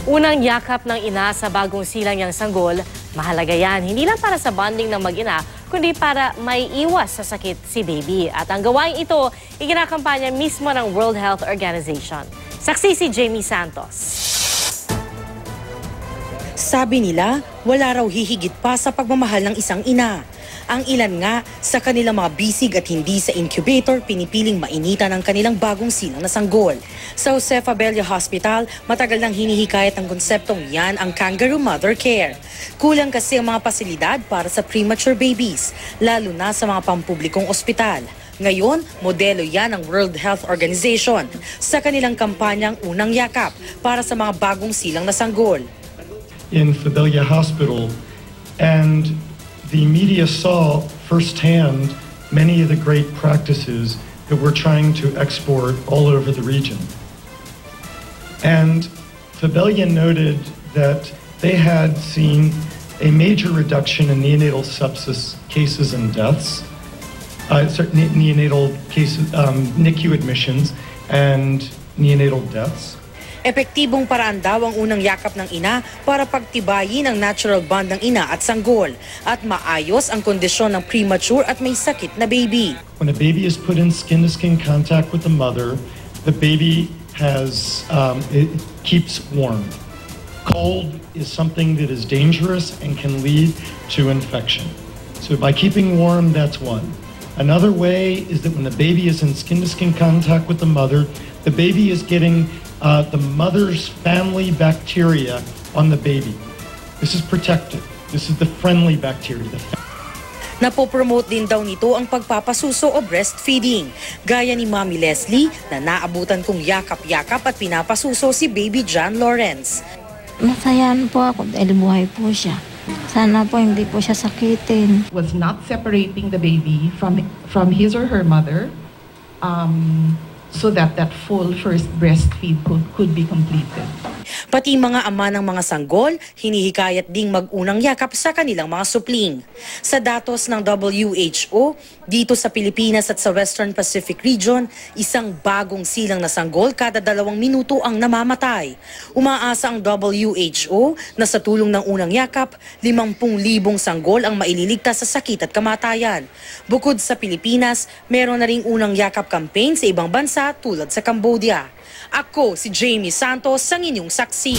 Unang yakap ng ina sa bagong silang niyang sanggol, mahalaga yan hindi lang para sa bonding ng mag-ina, kundi para may iwas sa sakit si baby. At ang gawain ito, ikinakampanya mismo ng World Health Organization. Saksi si Jamie Santos. Sabi nila, wala raw hihigit pa sa pagmamahal ng isang ina. Ang ilan nga sa kanilang mga bisig at hindi sa incubator pinipiling mainitan ang kanilang bagong silang na sanggol. Sa Josefa Abella Hospital, matagal nang hinihikayat ang konseptong yan ang kangaroo mother care. Kulang kasi ang mga pasilidad para sa premature babies, lalo na sa mga pampublikong ospital. Ngayon, modelo yan ng World Health Organization sa kanilang kampanyang Unang Yakap para sa mga bagong silang na sanggol. In Fabella Hospital, and the media saw firsthand many of the great practices that we're trying to export all over the region. And Fabella noted that they had seen a major reduction in neonatal sepsis cases and deaths, neonatal cases, NICU admissions and neonatal deaths. Epektibong paraan daw ang unang yakap ng ina para pagtibayin ang natural bond ng ina at sanggol at maayos ang kondisyon ng premature at may sakit na baby. When a baby is put in skin-to-skin contact with the mother, the baby it keeps warm. Cold is something that is dangerous and can lead to infection. So by keeping warm, that's one. Another way is that when the baby is in skin-to-skin contact with the mother, the baby is getting the mother's family bacteria on the baby. This is protected. This is the friendly bacteria. Napopromote din daw nito ang pagpapasuso o breastfeeding. Gaya ni Mami Leslie na naabutan kong yakap-yakap at pinapasuso si baby John Lawrence. Masayaan po ako dahil buhay po siya. Sana po hindi po siya sakitin. Was not separating the baby from his or her mother, so that full first breastfeed could be completed. Pati mga ama ng mga sanggol, hinihikayat ding mag-unang yakap sa kanilang mga supling. Sa datos ng WHO, dito sa Pilipinas at sa Western Pacific Region, isang bagong silang na sanggol kada 2 minuto ang namamatay. Umaasa ang WHO na sa tulong ng unang yakap, 50,000 sanggol ang maililigtas sa sakit at kamatayan. Bukod sa Pilipinas, meron na ring unang yakap campaign sa ibang bansa tulad sa Cambodia. Ako si Jamie Santos, ang inyong saksi.